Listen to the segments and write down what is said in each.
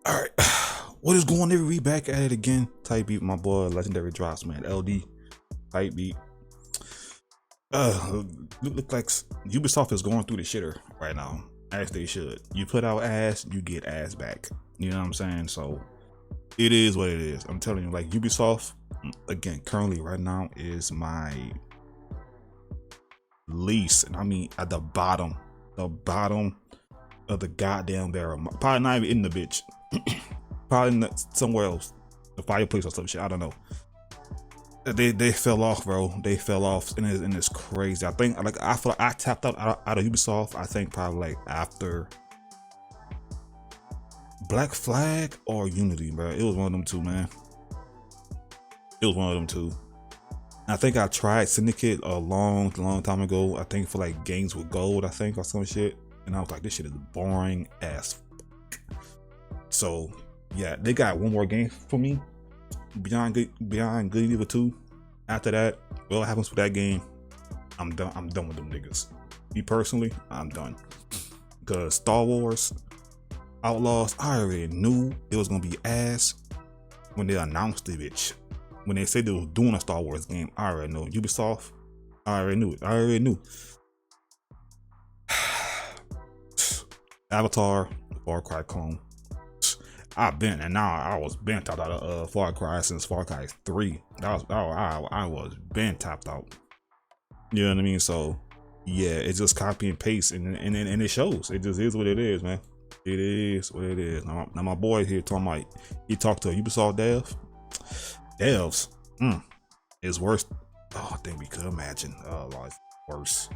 All right, what is going on? We back at it again. Type beat, my boy, legendary drops, man. LD type beat. Look like Ubisoft is going through the shitter right now, as they should. You put out ass, you get ass back. You know what I'm saying? So it is what it is. I'm telling you, like Ubisoft, again, currently right now is my least, and I mean at the bottom of the goddamn barrel. Probably not even in the bitch. Probably in somewhere else, the fireplace or some shit. I don't know. They fell off, bro. They fell off, and it's crazy. I think I feel like I tapped out of Ubisoft. I think probably like after Black Flag or Unity, bro. It was one of them two, man. It was one of them two. I think I tried Syndicate a long time ago. I think for like games with gold, I think, or some shit. And I was like, this shit is boring as. So yeah, they got one more game for me. Beyond Good and Evil 2. After that, what happens with that game, I'm done. I'm done with them niggas. Me personally, I'm done. Because Star Wars Outlaws, I already knew it was gonna be ass when they announced it, bitch. When they said they were doing a Star Wars game, I already know. Ubisoft, I already knew it. I already knew. Avatar, Far Cry clone. I've been, and now I was been tapped out of Far Cry since Far Cry 3. I was been tapped out. You know what I mean? So yeah, it's just copy and paste, and it shows. It just is what it is, man. It is what it is. Now my boy here talking about he talked to a Ubisoft devs. It's worse. Oh, I think we could imagine. Oh, Lord, it's worse.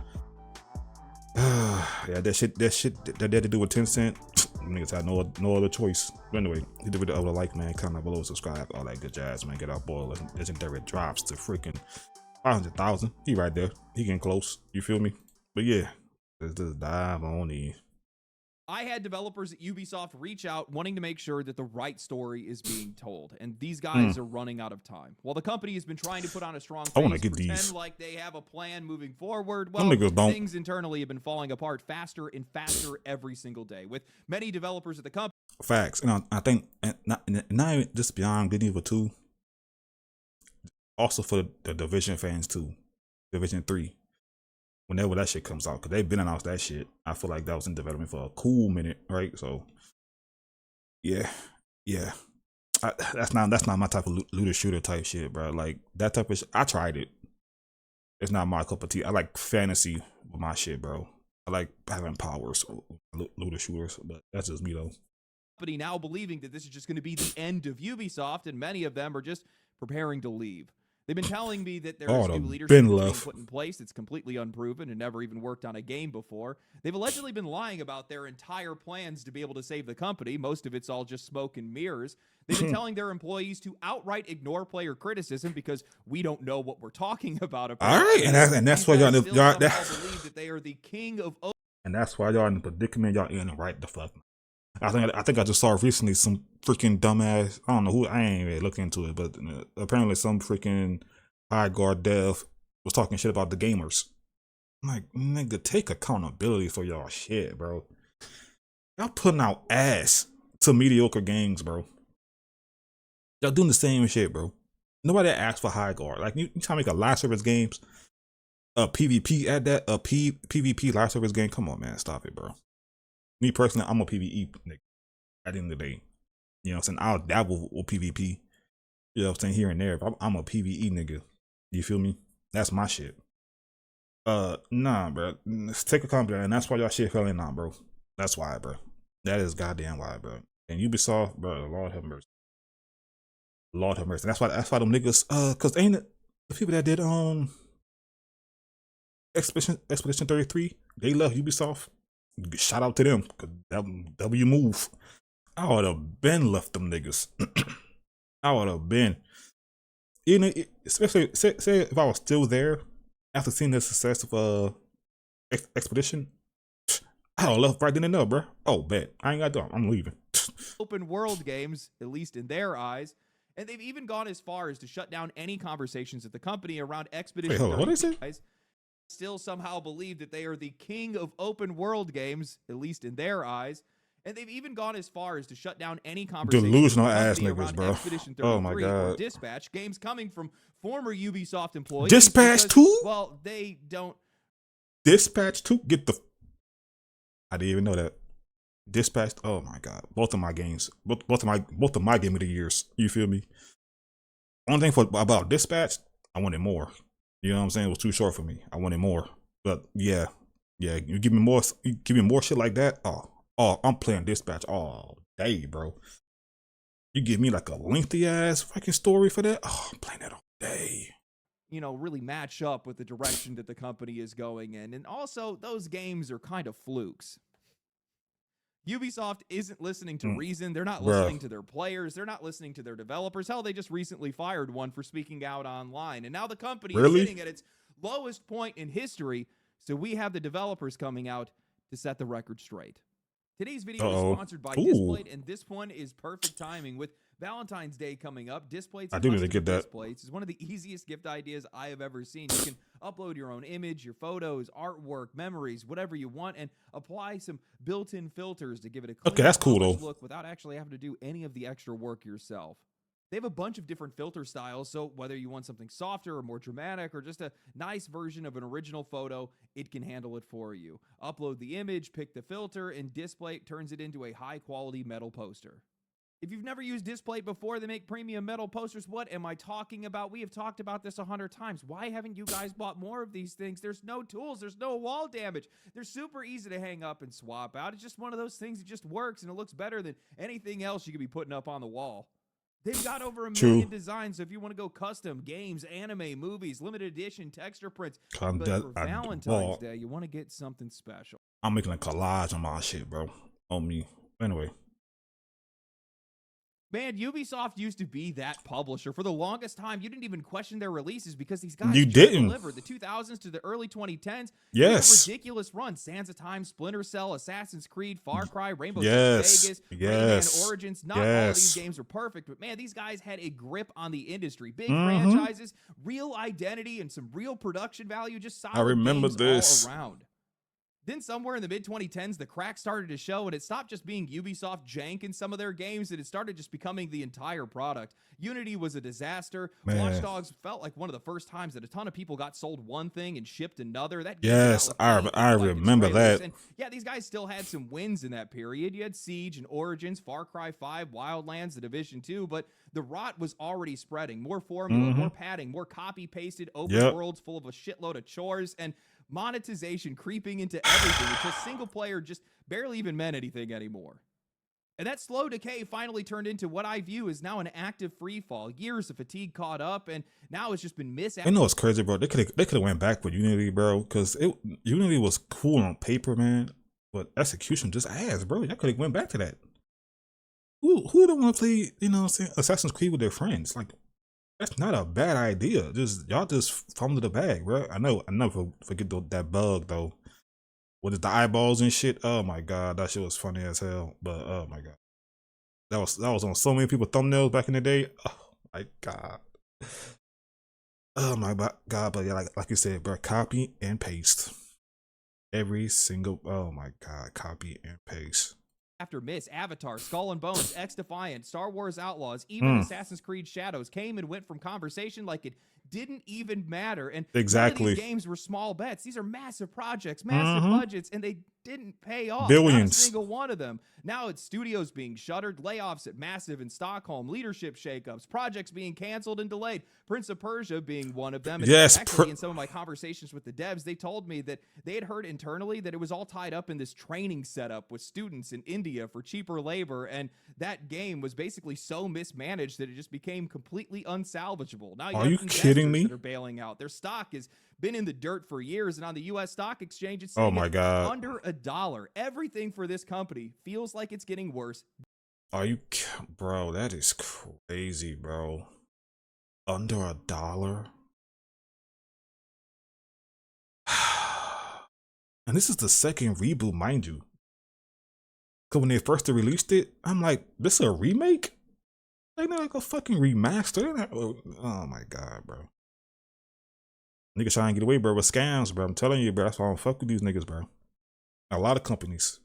Yeah, that shit that had to do with Tencent. Niggas had no other choice. But anyway, hit the video over, like, man, comment below, subscribe, all that good jazz, man. Get our boy legendary drops to freaking 500,000. He right there. He getting close. You feel me? But yeah, let's just dive on in. I had developers at Ubisoft reach out wanting to make sure that the right story is being told, and these guys are running out of time. While the company has been trying to put on a strong face, pretend like they have a plan moving forward, well, things internally have been falling apart faster and faster every single day, with many developers at the company. Facts. And I think, not even just Beyond Good and Evil 2, also for the Division fans too, Division 3. Whenever that shit comes out, because they've been announced that shit. I feel like that was in development for a cool minute, right? So yeah, that's not my type of looter shooter type shit, bro. Like that type of shit, I tried it. It's not my cup of tea. I like fantasy with my shit, bro. I like having powers, looter shooters, but that's just me though. Company now believing that this is just going to be the end of Ubisoft, and many of them are just preparing to leave. They've been telling me that there's new leadership being put in place that's completely unproven and never even worked on a game before. They've allegedly been lying about their entire plans to be able to save the company. Most of it's all just smoke and mirrors. They've been telling their employees to outright ignore player criticism because we don't know what we're talking about. All right, and that's why y'all believe that they are the king of. And that's why y'all in the predicament y'all in right the fuck. I think I just saw recently some freaking dumbass. I don't know who. I ain't really looking into it, but apparently some freaking high guard dev was talking shit about the gamers. I'm like, nigga, take accountability for y'all shit, bro. Y'all putting out ass to mediocre games, bro. Y'all doing the same shit, bro. Nobody asked for high guard. Like you trying to make a live service games, a PvP at that, a PvP live service game. Come on, man, stop it, bro. Me personally, I'm a PvE nigga at the end of the day. You know what I'm saying? I'll dabble with PvP. You know what I'm saying? Here and there. But I'm a PvE nigga. You feel me? That's my shit. Nah, bro. Let's take a compliment. And that's why y'all shit fell in on, bro. That's why, bro. That is goddamn why, bro. And Ubisoft, bro, Lord have mercy. Lord have mercy. That's why them niggas, cause ain't it the people that did Expedition 33, they left Ubisoft. Shout out to them, cause W move. I would have been left them niggas. I would have been. Especially say if I was still there after seeing the success of Expedition, I would have left right then and there, bro. Oh, bet I ain't got done. I'm leaving. Open world games, at least in their eyes, and they've even gone as far as to shut down any conversations at the company around Expedition. Wait, hold on, what is it? Still somehow believe that they are the king of open world games, at least in their eyes, And they've even gone as far as to shut down any conversation Delusional with the ass company niggas, around bro. Expedition Oh my 33 or god. Dispatch, games coming from former Ubisoft employees. Dispatch because, 2? well, they don't. Dispatch 2? Get the. I didn't even know that. Dispatch. Oh my god. Both of my games. Both of my game of the years. You feel me? Only thing about Dispatch, I wanted more. You know what I'm saying? It was too short for me. I wanted more. But yeah. Yeah, you give me more shit like that. Oh, I'm playing Dispatch all day, bro. You give me like a lengthy ass fucking story for that. Oh, I'm playing that all day. Really match up with the direction that the company is going in. And also, those games are kind of flukes. Ubisoft isn't listening to reason. They're not listening to their players. They're not listening to their developers. Hell, they just recently fired one for speaking out online. And now the company is sitting at its lowest point in history. So we have the developers coming out to set the record straight. Today's video is sponsored by Displate, and this one is perfect timing. With Valentine's Day coming up, Displate's custom displays is one of the easiest gift ideas I have ever seen. You can upload your own image, your photos, artwork, memories, whatever you want, and apply some built-in filters to give it a clean, that's cool though, look without actually having to do any of the extra work yourself. They have a bunch of different filter styles, so whether you want something softer or more dramatic or just a nice version of an original photo, it can handle it for you. Upload the image, pick the filter, and Displate turns it into a high-quality metal poster. If you've never used Displate before, they make premium metal posters. What am I talking about? We have talked about this 100 times. Why haven't you guys bought more of these things? There's no tools. There's no wall damage. They're super easy to hang up and swap out. It's just one of those things that just works, and it looks better than anything else you could be putting up on the wall. They've got over 1 million designs, so if you want to go custom, games, anime, movies, limited edition, texture prints, but for Valentine's Day, you want to get something special. I'm making a collage on my shit, bro. On me. Anyway. Man, Ubisoft used to be that publisher. For the longest time, you didn't even question their releases because these guys delivered. The 2000s to the early 2010s, ridiculous runs. Sands of Time, Splinter Cell, Assassin's Creed, Far Cry, Rainbow Six Vegas, Rayman Origins. Not all of these games were perfect, but man, these guys had a grip on the industry. Big franchises, real identity, and some real production value. Just solid games all around. Then somewhere in the mid-2010s, the crack started to show, and it stopped just being Ubisoft jank in some of their games, and it started just becoming the entire product. Unity was a disaster. Watch Dogs felt like one of the first times that a ton of people got sold one thing and shipped another. That I remember that. And yeah, these guys still had some wins in that period. You had Siege and Origins, Far Cry 5, Wildlands, The Division 2, but the rot was already spreading. More formula, more padding, more copy-pasted open worlds full of a shitload of chores, and monetization creeping into everything until single player just barely even meant anything anymore. And that slow decay finally turned into what I view as now an active free fall. Years of fatigue caught up, and now it's just been missed. I know it's crazy, bro. They could have went back with Unity, bro, because Unity was cool on paper, man, but execution just ass, bro. Y'all could have went back to that. Who don't want to play, Assassin's Creed with their friends? Like, that's not a bad idea. Y'all just fumble the bag, bro. I never forget that bug though. What is the eyeballs and shit? Oh my god, that shit was funny as hell. But oh my god, that was on so many people's thumbnails back in the day. Oh my god. Oh my god, but yeah, like you said, bro, copy and paste. Every single, oh my god, copy and paste. After Miss, Avatar, Skull and Bones, X-Defiant, Star Wars Outlaws, even Assassin's Creed Shadows came and went from conversation like it didn't even matter. And none of these games were small bets. These are massive projects, massive budgets, and they didn't pay off. Billions. Not a single one of them. Now it's studios being shuttered, layoffs at Massive in Stockholm, leadership shakeups, projects being canceled and delayed. Prince of Persia being one of them. And actually, in some of my conversations with the devs, they told me that they had heard internally that it was all tied up in this training setup with students in India for cheaper labor, and that game was basically so mismanaged that it just became completely unsalvageable. Now are you kidding me? That are bailing out. Their stock has been in the dirt for years, and on the U.S. stock exchange, it's oh my god, under $1. Everything for this company feels like it's getting worse. Are you, bro? That is crazy, bro. Under $1. And this is the second reboot, mind you. Cause when they first released it, I'm like, this is a remake? They're not like a fucking remaster. Oh my god, bro. Niggas trying to get away, bro, with scams, bro. I'm telling you, bro. That's why I don't fuck with these niggas, bro. A lot of companies.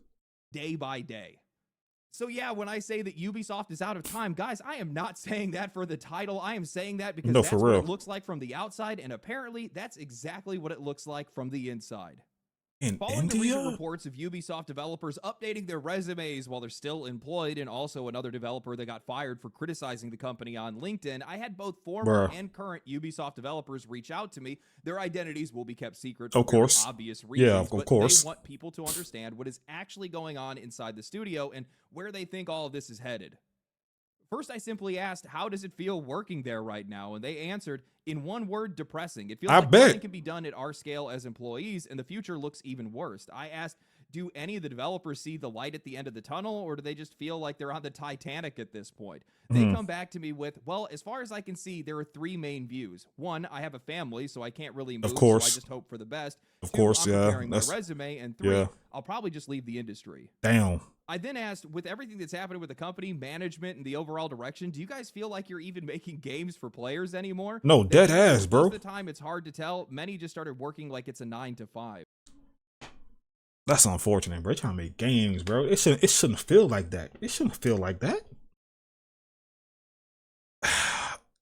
Day by day. So yeah, when I say that Ubisoft is out of time, guys, I am not saying that for the title. I am saying that because that's what it looks like from the outside, and apparently that's exactly what it looks like from the inside. Following the recent reports of Ubisoft developers updating their resumes while they're still employed, and also another developer that got fired for criticizing the company on LinkedIn, I had both former and current Ubisoft developers reach out to me. Their identities will be kept secret for very obvious reasons, but they want people to understand what is actually going on inside the studio and where they think all of this is headed. First, I simply asked, how does it feel working there right now? And they answered, in one word, depressing. It feels like nothing can be done at our scale as employees, and the future looks even worse. I asked, do any of the developers see the light at the end of the tunnel, or do they just feel like they're on the Titanic at this point? They come back to me with, well, as far as I can see, there are three main views. One, I have a family, so I can't really move, so I just hope for the best. Two, I'm preparing my resume. And three, I'll probably just leave the industry. Damn. I then asked, with everything that's happening with the company, management, and the overall direction, do you guys feel like you're even making games for players anymore? No, dead ass, bro. Most of the time, it's hard to tell. Many just started working like it's a 9 to 5. That's unfortunate, bro. You're trying to make games, bro. It shouldn't feel like that. It shouldn't feel like that.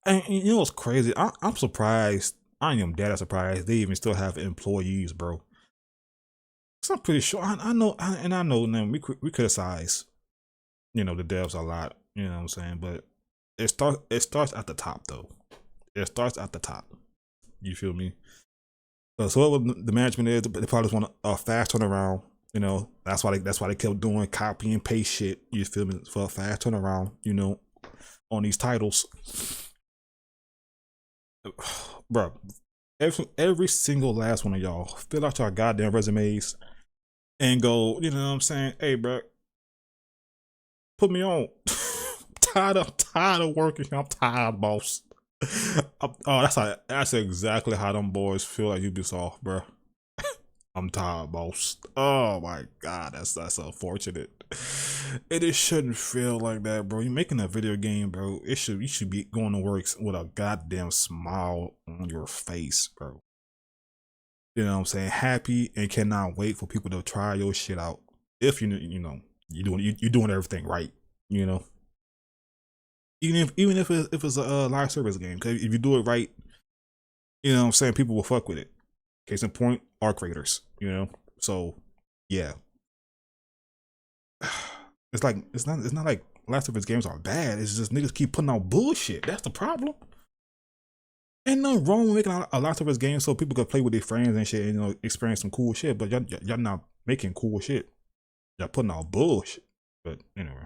And you know what's crazy? I'm surprised. I am dead surprised they even still have employees, bro. I'm pretty sure I know, man, we criticize, the devs a lot, you know what I'm saying, but it starts at the top though. It starts at the top. You feel me? So what the management is, they probably just want a fast turnaround. That's why they kept doing copy and paste shit. You feel me? For a fast turnaround, on these titles, bro. Every single last one of y'all fill out your goddamn resumes. And go, you know what I'm saying? Hey, bro, put me on. I'm tired of working. I'm tired, boss. That's exactly how them boys feel at Ubisoft, bro. I'm tired, boss. Oh my god, that's unfortunate. It shouldn't feel like that, bro. You're making a video game, bro. You should be going to work with a goddamn smile on your face, bro. You know what I'm saying? Happy and cannot wait for people to try your shit out. If you're doing everything right, Even if it's a live service game, because if you do it right, you know what I'm saying, people will fuck with it. Case in point, our creators, So yeah, it's not like Last of Us games are bad. It's just niggas keep putting out bullshit. That's the problem. Ain't nothing wrong with making a Last of Us game so people can play with their friends and shit and experience some cool shit. But y'all not making cool shit. Y'all putting out bullshit. But anyway,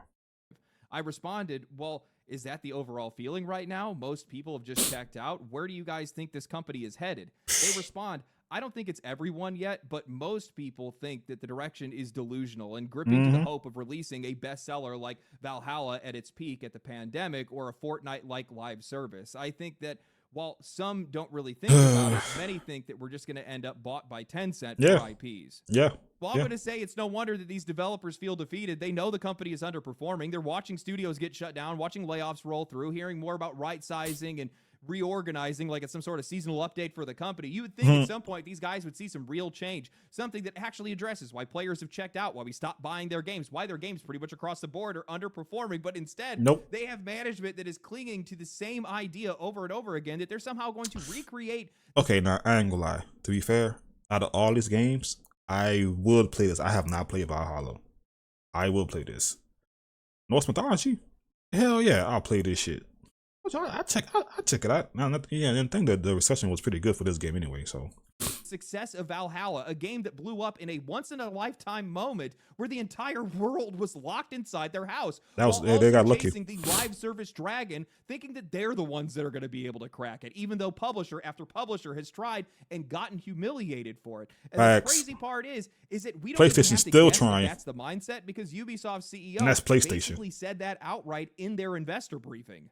I responded, well, is that the overall feeling right now? Most people have just checked out. Where do you guys think this company is headed? They respond, I don't think it's everyone yet, but most people think that the direction is delusional and gripping to the hope of releasing a bestseller like Valhalla at its peak at the pandemic or a Fortnite-like live service. I think that while some don't really think about it, many think that we're just going to end up bought by Tencent for IPs. Yeah. Well, I'm going to say it's no wonder that these developers feel defeated. They know the company is underperforming. They're watching studios get shut down, watching layoffs roll through, hearing more about right-sizing and reorganizing like it's some sort of seasonal update for the company. You would think at some point these guys would see some real change, something that actually addresses why players have checked out, why we stopped buying their games, why their games pretty much across the board are underperforming. But instead, they have management that is clinging to the same idea over and over again, that they're somehow going to recreate. Okay, now I ain't gonna lie. To be fair, out of all these games, I would play this. I have not played Valhalla. I will play this. Norse mythology? Hell yeah, I'll play this shit. I check it out. Yeah, and I think that the reception was pretty good for this game anyway. So, success of Valhalla, a game that blew up in a once-in-a-lifetime moment where the entire world was locked inside their house. They got lucky. The live service dragon, thinking that they're the ones that are going to be able to crack it, even though publisher after publisher has tried and gotten humiliated for it. And the crazy part is that we don't PlayStation's still trying. That's the mindset, because Ubisoft CEO and that's PlayStation basically said that outright in their investor briefing.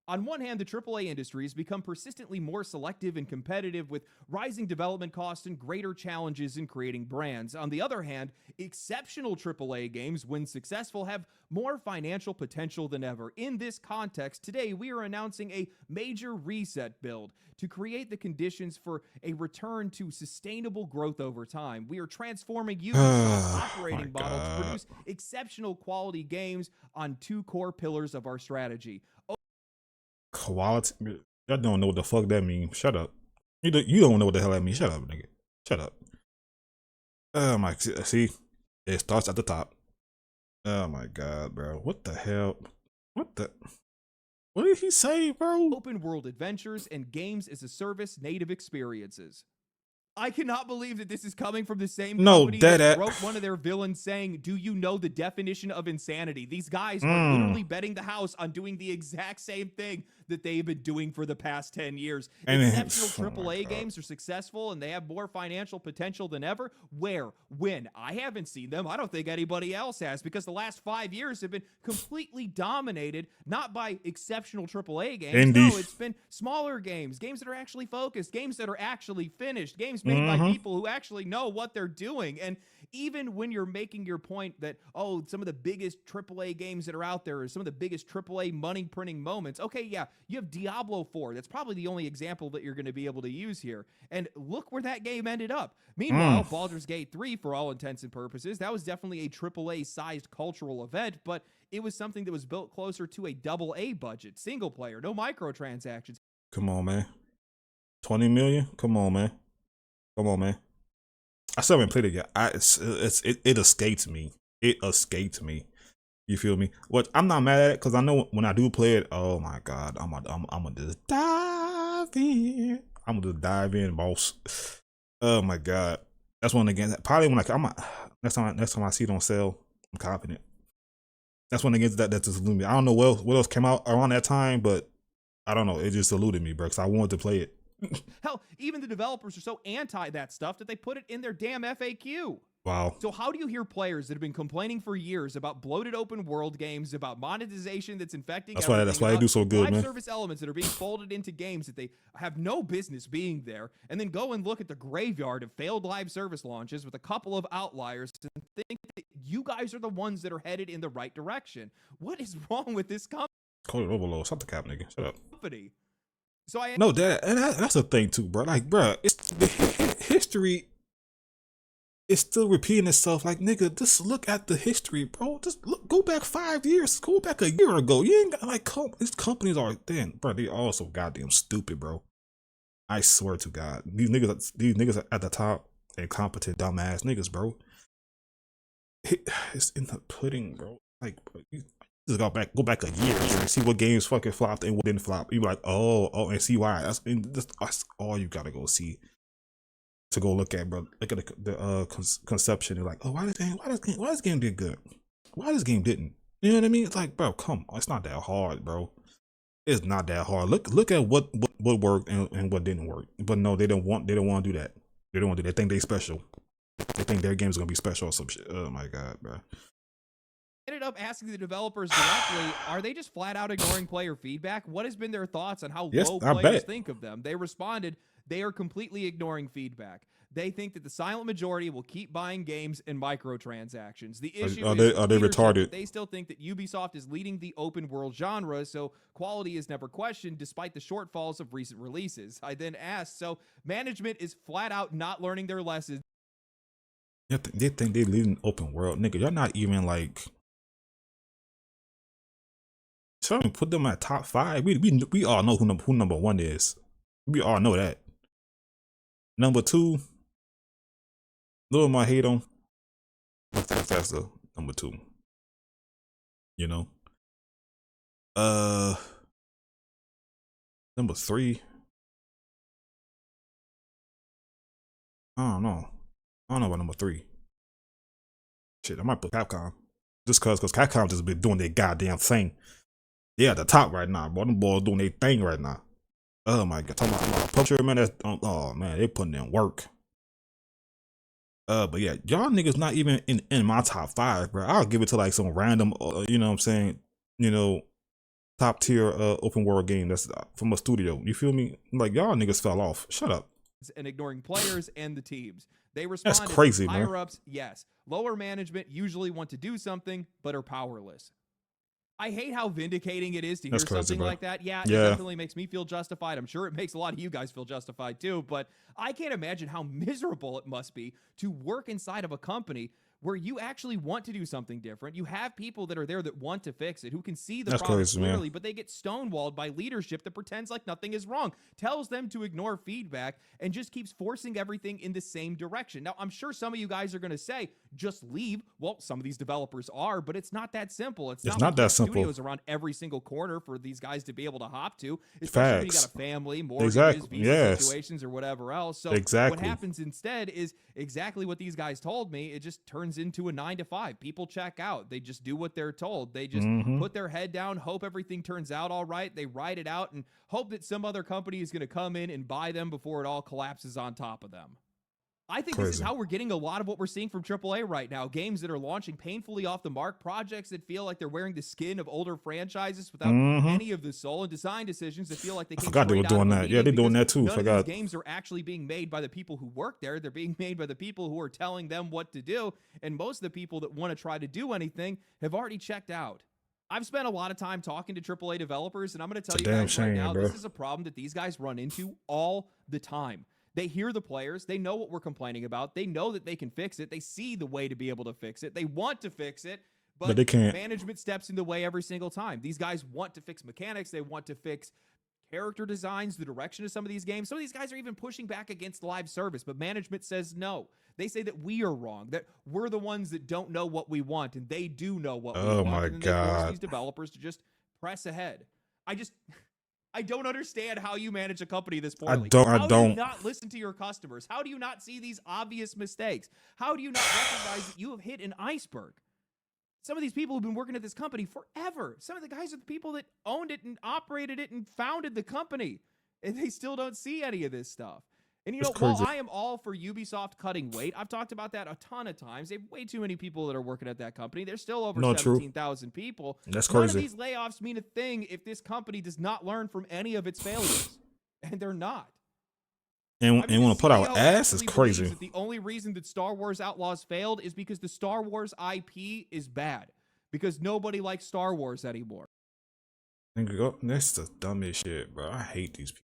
On one hand, the AAA industry has become persistently more selective and competitive with rising development costs and greater challenges in creating brands. On the other hand, exceptional AAA games, when successful, have more financial potential than ever. In this context, today we are announcing a major reset build to create the conditions for a return to sustainable growth over time. We are transforming Ubisoft's operating model to produce exceptional quality games on two core pillars of our strategy. Quality? Y'all don't know what the fuck that means. Shut up. You don't know what the hell that means. Shut up, nigga. Shut up. Oh my, see, it starts at the top. Oh my god, bro. What the hell? What did he say, bro? Open world adventures and games as a service native experiences. I cannot believe that this is coming from the same company that wrote one of their villains saying, "Do you know the definition of insanity?" These guys are literally betting the house on doing the exact same thing that they've been doing for the past 10 years. And exceptional AAA games are successful and they have more financial potential than ever. Where? When? I haven't seen them. I don't think anybody else has, because the last 5 years have been completely dominated, not by exceptional AAA games. No, it's been smaller games, games that are actually focused, games that are actually finished, games made by people who actually know what they're doing. And even when you're making your point that, oh, some of the biggest AAA games that are out there are some of the biggest AAA money printing moments. Okay, yeah, you have Diablo 4. That's probably the only example that you're going to be able to use here. And look where that game ended up. Meanwhile, Baldur's Gate 3, for all intents and purposes, that was definitely a AAA-sized cultural event, but it was something that was built closer to a AA budget, single player, no microtransactions. Come on, man. 20 million? Come on, man. Come on, man. I still haven't played it yet. It escaped me. It escaped me. You feel me? What I'm not mad at it, because I know when I do play it, oh my god, I'm gonna just dive in. I'm gonna just dive in, boss. Oh my god, that's one of the games. Probably when next time I see it on sale, I'm confident. That's one of the games that just eluded me. I don't know what else came out around that time, but I don't know. It just eluded me, bro, because I wanted to play it. Hell, even the developers are so anti that stuff that they put it in their damn FAQ. Wow. So how do you hear players that have been complaining for years about bloated open world games, about monetization that's infecting everything, that's why they do so good, man. Live service elements that are being folded into games that they have no business being there, and then go and look at the graveyard of failed live service launches with a couple of outliers and think that you guys are the ones that are headed in the right direction? What is wrong with this company? Code overload. Stop the cap, nigga. Shut up. So that's the thing too, bro. Like, bro, it's the history is still repeating itself. Like, nigga, just look at the history, bro. Just go back 5 years, go back a year ago. You ain't got like these companies are bro. They all so goddamn stupid, bro. I swear to God, these niggas at the top, incompetent, dumbass niggas, bro. It's in the pudding, bro. Like, bro, just go back a year and see what games fucking flopped and what didn't flop. You be like, oh, and see why. That's all you gotta go see. To go look at, bro. Look at the conception. You're like, oh, why this game did good? Why this game didn't? You know what I mean? It's like, bro, come on. It's not that hard, bro. It's not that hard. Look at what worked and what didn't work. But no, they don't want to do that. They don't want to do that. They think they special. They think their game's gonna be special or some shit. Oh my god, bro. Ended up asking the developers directly, are they just flat out ignoring player feedback? What has been their thoughts on how low players think of them? They responded, they are completely ignoring feedback. They think that the silent majority will keep buying games and microtransactions. The issue are they retarded? They still think that Ubisoft is leading the open world genre, so quality is never questioned despite the shortfalls of recent releases. I then asked, so management is flat out not learning their lessons. They think they're leading open world. Nigga, you're not even like... So put them at top 5. We all know who number 1 is. We all know that. Number 2, little my hate on. That's the number 2. You know. Number 3. I don't know about number 3. Shit, I might put Capcom. Just cause Capcom just been doing their goddamn thing. Yeah, at the top right now, bro. Them boys doing their thing right now. Oh my god, talking about publisher, man. Oh man, they putting in work. But yeah, y'all niggas not even in my top 5, bro. I'll give it to like some random, you know what I'm saying? You know, top tier open world game that's from a studio. You feel me? Like y'all niggas fell off. Shut up. And ignoring players and the teams. They responded. That's crazy, higher man. ups, yes. Lower management usually want to do something but are powerless. I hate how vindicating it is to hear something like that. Yeah, it definitely makes me feel justified. I'm sure it makes a lot of you guys feel justified too, but I can't imagine how miserable it must be to work inside of a company where you actually want to do something different. You have people that are there that want to fix it, who can see the problem clearly, but they get stonewalled by leadership that pretends like nothing is wrong, tells them to ignore feedback, and just keeps forcing everything in the same direction. Now, I'm sure some of you guys are going to say, just leave. Well, some of these developers are, but it's not that simple. It's not like that simple. Studios around every single corner for these guys to be able to hop to, especially when you got a family, mortgages, visa situations, or whatever else. So what happens instead is exactly what these guys told me. It just turns into a 9 to 5. People check out. They just do what they're told. They just put their head down, hope everything turns out all right. They ride it out and hope that some other company is going to come in and buy them before it all collapses on top of them. I think this is how we're getting a lot of what we're seeing from AAA right now. Games that are launching painfully off the mark, projects that feel like they're wearing the skin of older franchises without any of the soul, and design decisions that feel like they came straight out of a meeting. I forgot they were doing that. Yeah, they're doing that too. None of these games are actually being made by the people who work there. They're being made by the people who are telling them what to do, and most of the people that want to try to do anything have already checked out. I've spent a lot of time talking to AAA developers, and I'm going to tell you guys right now, this is a problem that these guys run into all the time. They hear the players. They know what we're complaining about. They know that they can fix it. They see the way to be able to fix it. They want to fix it, but they can't. Management steps in the way every single time. These guys want to fix mechanics. They want to fix character designs, the direction of some of these games. Some of these guys are even pushing back against live service, but management says no. They say that we are wrong, that we're the ones that don't know what we want, and they do know what we want. Oh my God. They force these developers to just press ahead. I don't understand how you manage a company this poorly. How do you not listen to your customers? How do you not see these obvious mistakes? How do you not recognize that you have hit an iceberg? Some of these people have been working at this company forever. Some of the guys are the people that owned it and operated it and founded the company, and they still don't see any of this stuff. And, you know, while I am all for Ubisoft cutting weight, I've talked about that a ton of times. They have way too many people that are working at that company. There's still over 17,000 people. That's crazy. None of these layoffs mean a thing if this company does not learn from any of its failures. And they're not. And want to put our ass is crazy. That the only reason that Star Wars Outlaws failed is because the Star Wars IP is bad. Because nobody likes Star Wars anymore. That's the dumbest shit, bro. I hate these people.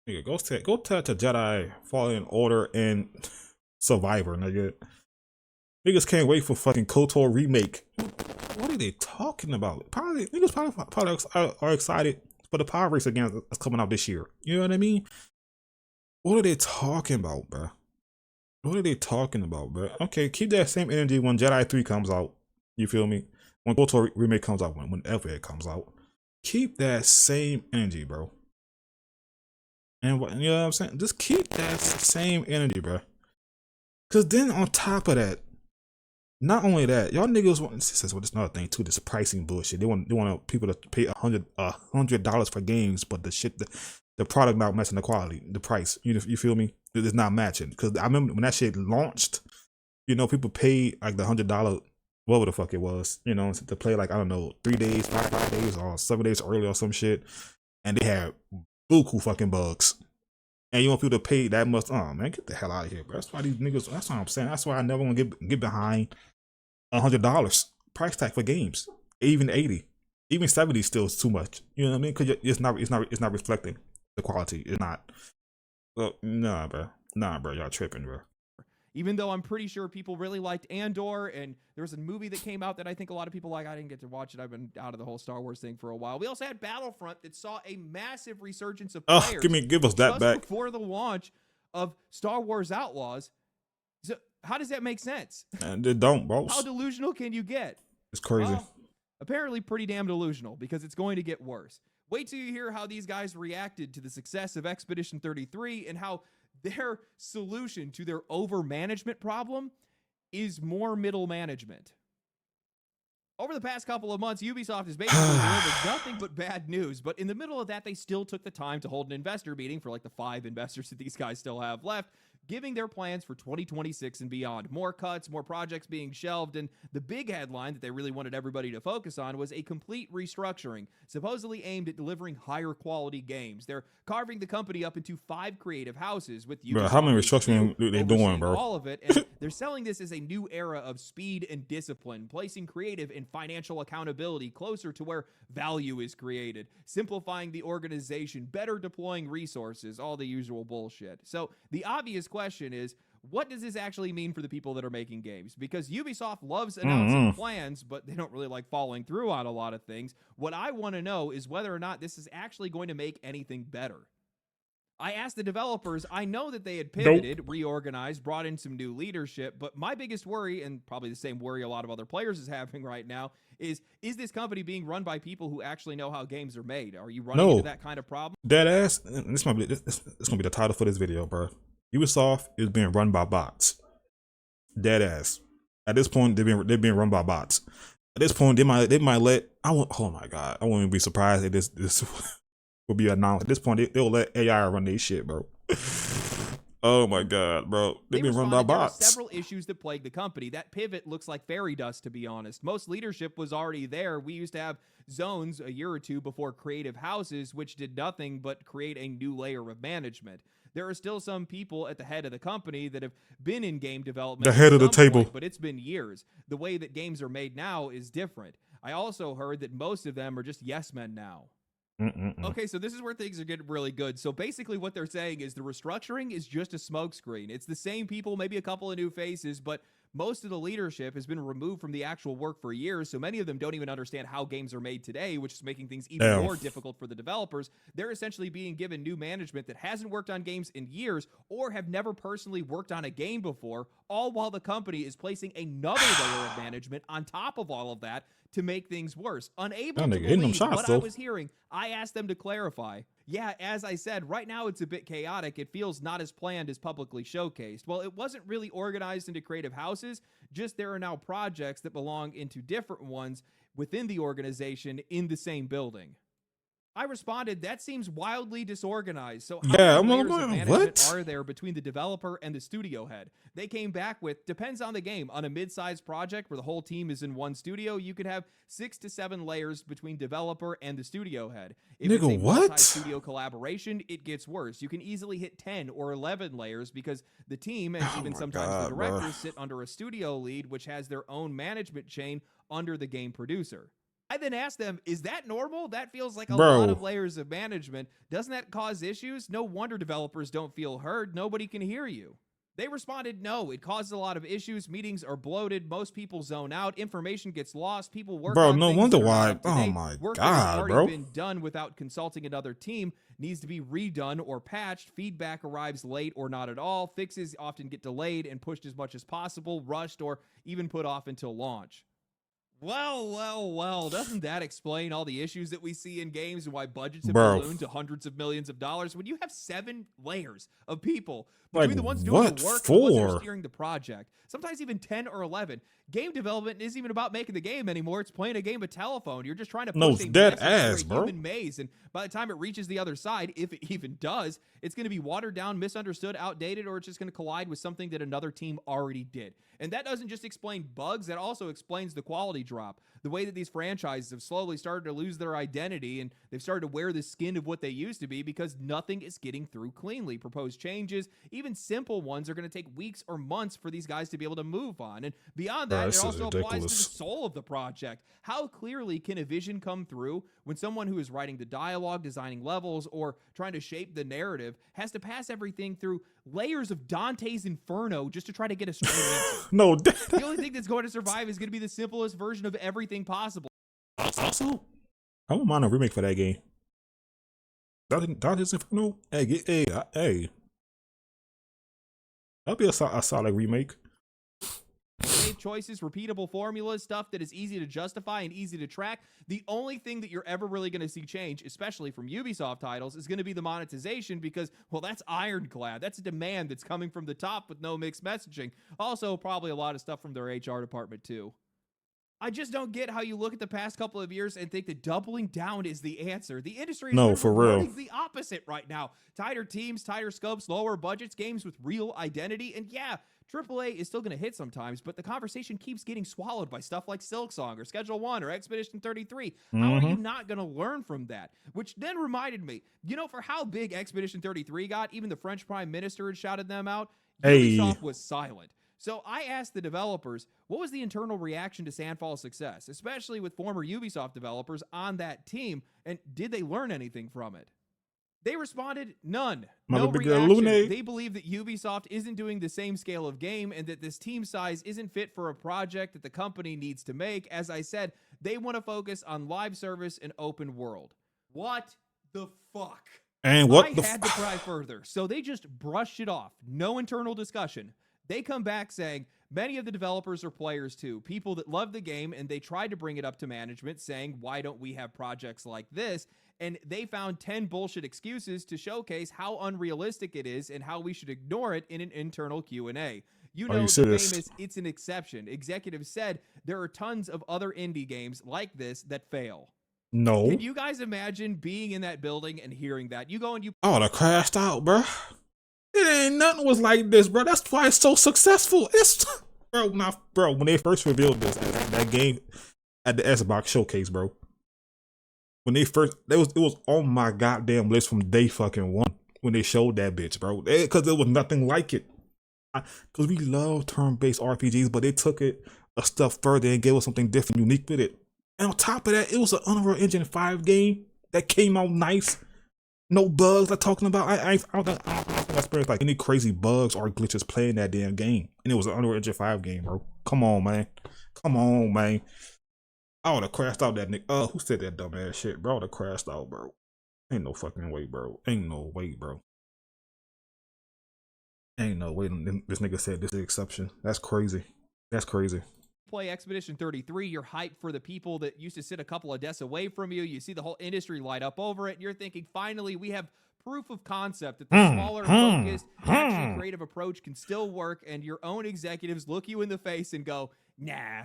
Nigga, go touch a Jedi Fallen Order and Survivor, nigga. Niggas can't wait for fucking KOTOR remake. What are they talking about? Niggas probably are excited for the Power Race again that's coming out this year. You know what I mean? What are they talking about, bro? What are they talking about, bro? Okay, keep that same energy when Jedi 3 comes out. You feel me? When KOTOR remake comes out, whenever it comes out. Keep that same energy, bro. And you know what I'm saying? Just keep that same energy, bro. Cause then on top of that, not only that, y'all niggas want. This is another thing too. This pricing bullshit. They want people to pay $100 for games, but the product not matching the quality, the price. You feel me? It's not matching. Cause I remember when that shit launched, you know, people paid like the $100, whatever the fuck it was, you know, to play like, I don't know, 3 days, 5 days, or 7 days early or some shit, and they had buku fucking bugs, and you want people to pay that much? Oh man, get the hell out of here, bro. That's why these niggas. That's what I'm saying. That's why I never want to get behind $100 price tag for games. Even 80, even 70 still is too much. You know what I mean? Because it's not reflecting the quality. It's not. Well, nah, bro. Y'all tripping, bro. Even though I'm pretty sure people really liked Andor, and there was a movie that came out that I think a lot of people like. I didn't get to watch it. I've been out of the whole Star Wars thing for a while. We also had Battlefront that saw a massive resurgence of players. Give us that back before the launch of Star Wars Outlaws. So how does that make sense? And it don't, bro. How delusional can you get? It's crazy. Well, apparently pretty damn delusional, because it's going to get worse. Wait till you hear how these guys reacted to the success of Expedition 33 and how their solution to their over-management problem is more middle management. Over the past couple of months, Ubisoft has basically delivered nothing but bad news, but in the middle of that, they still took the time to hold an investor meeting for like the 5 investors that these guys still have left. giving their plans for 2026 and beyond. More cuts, more projects being shelved, and the big headline that they really wanted everybody to focus on was a complete restructuring, supposedly aimed at delivering higher quality games. They're carving the company up into 5 creative houses with Ubisoft. Bro, how many restructuring they doing, bro? All of it, and they're selling this as a new era of speed and discipline, placing creative and financial accountability closer to where value is created, simplifying the organization, better deploying resources, all the usual bullshit. So the obvious question is, what does this actually mean for the people that are making games? Because Ubisoft loves announcing plans, but they don't really like following through on a lot of things. What I want to know is whether or not this is actually going to make anything better. I asked the developers, I know that they had pivoted, reorganized, brought in some new leadership, but my biggest worry, and probably the same worry a lot of other players is having right now, is this company being run by people who actually know how games are made? Are you running into that kind of problem? Dead ass, this might be this gonna be the title for this video, bro. Ubisoft is being run by bots. Dead ass. At this point, they're being run by bots. At this point, they might let oh my god, I wouldn't be surprised if this will be announced. At this point, they'll let AI run their shit, bro. Oh my god, bro. They've been run by bots. Several issues that plague the company. That pivot looks like fairy dust, to be honest. Most leadership was already there. We used to have zones a year or two before creative houses, which did nothing but create a new layer of management. There are still some people at the head of the company that have been in game development. The head of the table. But it's been years. The way that games are made now is different. I also heard that most of them are just yes men now. Okay, so this is where things are getting really good. So basically what they're saying is the restructuring is just a smokescreen. It's the same people, maybe a couple of new faces, but most of the leadership has been removed from the actual work for years, so many of them don't even understand how games are made today, which is making things even more difficult for the developers. They're essentially being given new management that hasn't worked on games in years or have never personally worked on a game before, all while the company is placing another layer of management on top of all of that to make things worse. Unable to believe what I was hearing, I asked them to clarify. Yeah, as I said, right now it's a bit chaotic. It feels not as planned as publicly showcased. Well, it wasn't really organized into creative houses, just there are now projects that belong into different ones within the organization in the same building. I responded, that seems wildly disorganized. So how many layers of management are there between the developer and the studio head? They came back with, depends on the game. On a mid-sized project where the whole team is in one studio, you could have 6 to 7 layers between developer and the studio head. If it's a multi-studio collaboration, it gets worse. You can easily hit 10 or 11 layers because the team and even sometimes the directors sit under a studio lead, which has their own management chain under the game producer. I then asked them, is that normal? That feels like a lot of layers of management. Doesn't that cause issues? No wonder developers don't feel heard. Nobody can hear you. They responded, no, it causes a lot of issues. Meetings are bloated. Most people zone out. Information gets lost. People work on no things wonder why. Oh my work god, that has already been done without consulting another team needs to be redone or patched. Feedback arrives late or not at all. Fixes often get delayed and pushed as much as possible, rushed, or even put off until launch. Well, doesn't that explain all the issues that we see in games and why budgets have ballooned to hundreds of millions of dollars? When you have 7 layers of people between the ones doing the work and the ones that are steering the project, sometimes even 10 or 11. Game development isn't even about making the game anymore. It's playing a game of telephone. You're just trying to push a message through a human maze, and by the time it reaches the other side, if it even does, it's going to be watered down, misunderstood, outdated, or it's just going to collide with something that another team already did. And that doesn't just explain bugs, that also explains the quality drop. The way that these franchises have slowly started to lose their identity and they've started to wear the skin of what they used to be because nothing is getting through cleanly. Proposed changes, even simple ones, are going to take weeks or months for these guys to be able to move on. And beyond that, it also applies to the soul of the project. How clearly can a vision come through when someone who is writing the dialogue, designing levels, or trying to shape the narrative has to pass everything through layers of Dante's Inferno just to try to get a straight answer? The only thing that's going to survive is going to be the simplest version of everything possible. Also, I won't mind a remake for that game. Dante's Inferno? Hey. That'll be a solid remake. Safe choices, repeatable formulas, stuff that is easy to justify and easy to track. The only thing that you're ever really going to see change, especially from Ubisoft titles, is going to be the monetization because, well, that's ironclad. That's a demand that's coming from the top with no mixed messaging. Also, probably a lot of stuff from their HR department, too. I just don't get how you look at the past couple of years and think that doubling down is the answer. The industry is No, for real. running the opposite right now. Tighter teams, tighter scopes, lower budgets, games with real identity. And yeah, AAA is still going to hit sometimes, but the conversation keeps getting swallowed by stuff like Silksong or Schedule 1 or Expedition 33. How are you not going to learn from that? Which then reminded me, for how big Expedition 33 got, even the French Prime Minister had shouted them out. Ubisoft was silent. So I asked the developers, what was the internal reaction to Sandfall's success, especially with former Ubisoft developers on that team, and did they learn anything from it? They responded, none. No reaction. They believe that Ubisoft isn't doing the same scale of game and that this team size isn't fit for a project that the company needs to make. As I said, they want to focus on live service and open world. What the fuck? And what I had to pry further, so they just brushed it off. No internal discussion. They come back saying, many of the developers are players too, people that love the game, and they tried to bring it up to management saying, why don't we have projects like this? And they found 10 bullshit excuses to showcase how unrealistic it is and how we should ignore it in an internal Q&A. The famous "it's an exception." Executives said there are tons of other indie games like this that fail. No. Can you guys imagine being in that building and hearing that? You go and you... Oh, I crashed out, bro. It ain't nothing was like this, bro. That's why it's so successful. It's when they first revealed this that game at the Xbox showcase, bro. When they first, it was on my goddamn list from day fucking one when they showed that bitch, bro. Because there was nothing like it. Because we love turn-based RPGs, but they took it a step further and gave us something different, unique with it. And on top of that, it was an Unreal Engine 5 game that came out nice. No bugs I'm talking about. I don't experienced like any crazy bugs or glitches playing that damn game. And it was an Unreal Engine 5 game, bro. Come on, man. I would have crashed out that nigga. Who said that dumbass shit, bro? I would have crashed out, bro. Ain't no fucking way, bro. Ain't no way, bro. Ain't no way this nigga said this is the exception. That's crazy. That's crazy. Play Expedition 33, you're hyped for the people that used to sit a couple of desks away from you. You see the whole industry light up over it, and you're thinking, finally, we have proof of concept that the smaller, focused, actually creative approach can still work, and your own executives look you in the face and go, nah.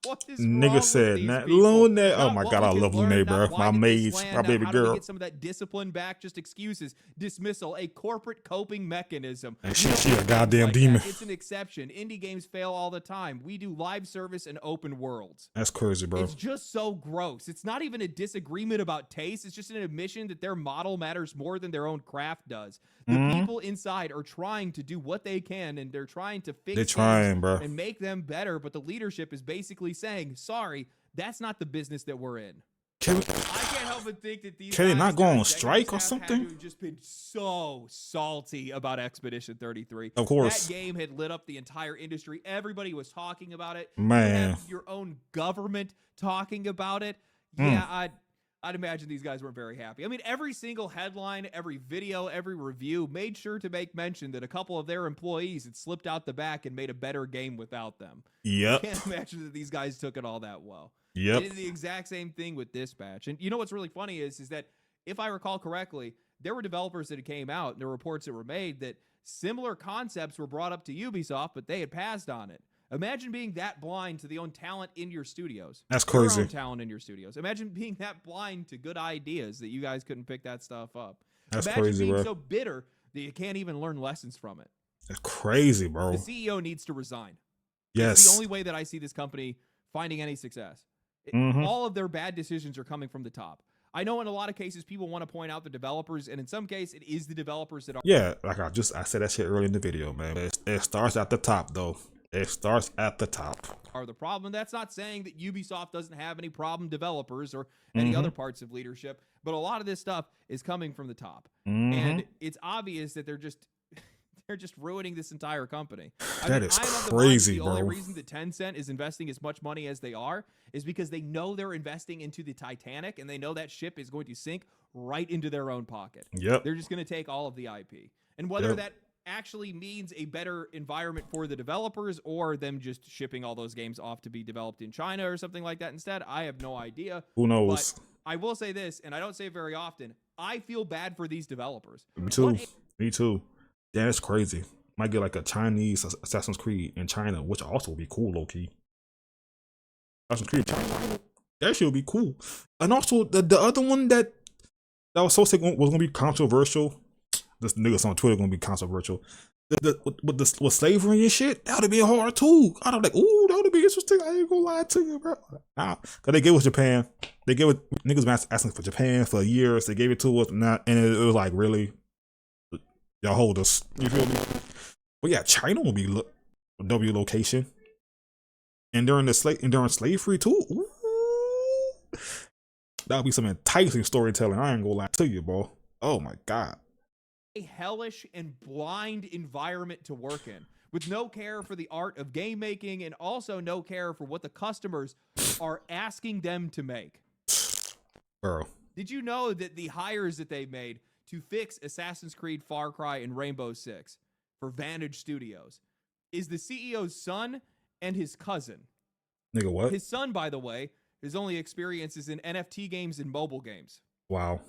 What is nigga said Lune. Oh my god, I love Lune, bro. My maid, my baby girl. How do we get some of that discipline back? Just excuses, dismissal, a corporate coping mechanism. And she a goddamn demon. It's an exception. Indie games fail all the time. We do live service and open worlds. That's crazy, bro. It's just so gross. It's not even a disagreement about taste. It's just an admission that their model matters more than their own craft does. The people inside are trying to do what they can, and they're trying to fix things bro, and make them better, but the leadership is basically saying, sorry, that's not the business that we're in. I can't help but think that these can they not go on strike or something? Have just been so salty about Expedition 33. Of course. That game had lit up the entire industry. Everybody was talking about it. Man. You have your own government talking about it. Yeah, I'd imagine these guys weren't very happy. I mean, every single headline, every video, every review made sure to make mention that a couple of their employees had slipped out the back and made a better game without them. Yep. I can't imagine that these guys took it all that well. Yep. They did the exact same thing with Dispatch. And you know what's really funny is that if I recall correctly, there were developers that came out and there were reports that were made that similar concepts were brought up to Ubisoft, but they had passed on it. Imagine being that blind to the own talent in your studios. That's crazy. Your own talent in your studios. Imagine being that blind to good ideas that you guys couldn't pick that stuff up. That's Imagine crazy, being bro. so bitter that you can't even learn lessons from it. That's crazy, bro. The CEO needs to resign. Yes. It's the only way that I see this company finding any success. All of their bad decisions are coming from the top. I know in a lot of cases people want to point out the developers, and in some cases it is the developers that are. Yeah, like I said that shit earlier in the video, man. It starts at the top, though. It starts at the top. Are the problem. That's not saying that Ubisoft doesn't have any problem developers or any other parts of leadership, but a lot of this stuff is coming from the top. And it's obvious that they're just ruining this entire company. That is crazy, bro. The only reason that Tencent is investing as much money as they are is because they know they're investing into the Titanic, and they know that ship is going to sink right into their own pocket. Yep. They're just going to take all of the IP. And whether that actually means a better environment for the developers or them just shipping all those games off to be developed in China or something like that instead, I have no idea. Who knows? But I will say this, and I don't say it very often, I feel bad for these developers. Me too. Me too. Yeah, that's crazy. Might get like a Chinese Assassin's Creed in China, which also would be cool, low key. Assassin's Creed China. That shit would be cool. And also the other one that was so sick was gonna be controversial. This niggas on Twitter gonna be controversial. With slavery and shit, that would be hard too. I'd be like, ooh, that would be interesting. I ain't gonna lie to you, bro. Nah, cause they gave us Japan. They gave it niggas been asking for Japan for years. They gave it to us, and it was like, really, y'all hold us. You feel me? But yeah, China will be W location, and during slavery too. Ooh, that would be some enticing storytelling. I ain't gonna lie to you, bro. Oh my god. A hellish and blind environment to work in, with no care for the art of game making and also no care for what the customers are asking them to make. Bro, did you know that the hires that they made to fix Assassin's Creed, Far Cry, and Rainbow Six for Vantage Studios is the CEO's son and his cousin? Nigga, what? His son, by the way, his only experience is in NFT games and mobile games. Wow.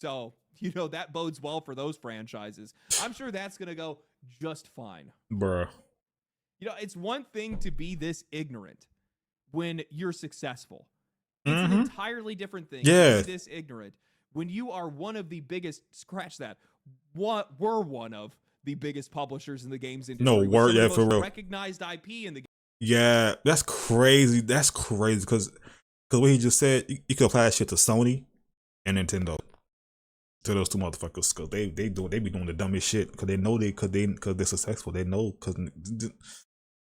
So, you know, that bodes well for those franchises. I'm sure that's going to go just fine. Bruh. You know, it's one thing to be this ignorant when you're successful. It's an entirely different thing to be this ignorant when you are one of the biggest, scratch that, we're one of the biggest publishers in the games industry. No, word, yeah, for real. Recognized IP in the game. Yeah, that's crazy. That's crazy because what he just said, you could apply that shit to Sony and Nintendo. To those two motherfuckers, cause they be doing the dumbest shit, cause they know cause they're successful. They know,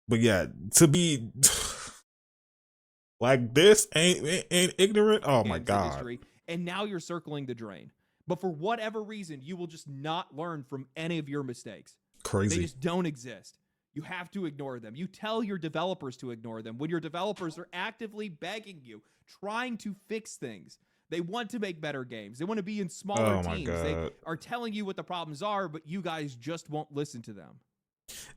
but yeah, to be like this ain't ignorant. Oh my god! Industry, and now you're circling the drain. But for whatever reason, you will just not learn from any of your mistakes. Crazy. They just don't exist. You have to ignore them. You tell your developers to ignore them when your developers are actively begging you, trying to fix things. They want to make better games. They want to be in smaller teams. They are telling you what the problems are, but you guys just won't listen to them.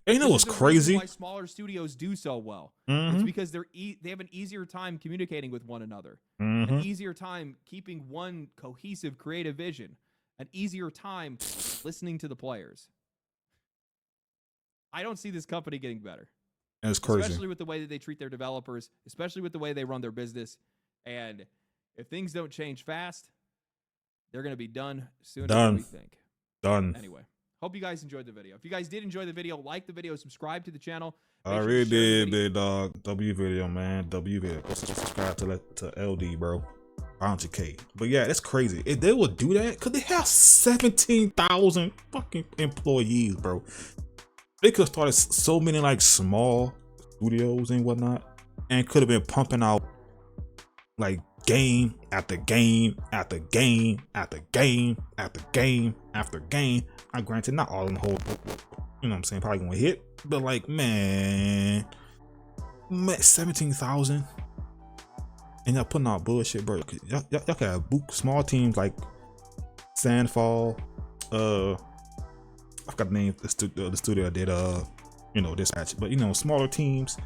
And you know what's crazy? Why smaller studios do so well? It's because they have an easier time communicating with one another, an easier time keeping one cohesive creative vision, an easier time listening to the players. I don't see this company getting better. And it's crazy, especially with the way that they treat their developers, especially with the way they run their business, and if things don't change fast, they're going to be done sooner than we think. Done. Anyway, hope you guys enjoyed the video. If you guys did enjoy the video, like the video, subscribe to the channel. I really did, big dog. W video, man. W video. Go subscribe to LD, bro. 100K. But yeah, that's crazy. If they would do that, because they have 17,000 fucking employees, bro. They could have started so many like small studios and whatnot, and could have been pumping out like game after game after game after game after game after game. I granted not all in the whole, you know what I'm saying, probably gonna hit, but like man 17,000 and y'all putting out bullshit, bro. Y'all can have small teams like Sandfall, I forgot the name of the studio that did you know, Dispatch, but you know, smaller teams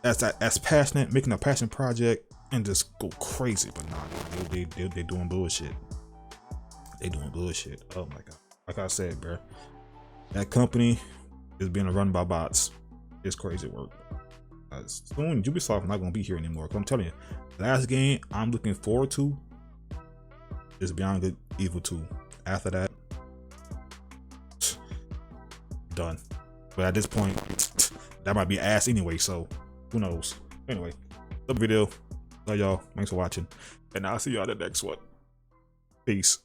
as passionate, making a passion project and just go crazy. But nah, they doing bullshit. They doing bullshit. Oh my god. Like I said, bro, that company is being run by bots. It's crazy work. Soon Ubisoft not gonna be here anymore. I'm telling you, last game I'm looking forward to is Beyond Good Evil 2. After that, done. But at this point, that might be ass anyway, so who knows. Anyway, the video. Love y'all. Thanks for watching, and I'll see y'all in the next one. Peace.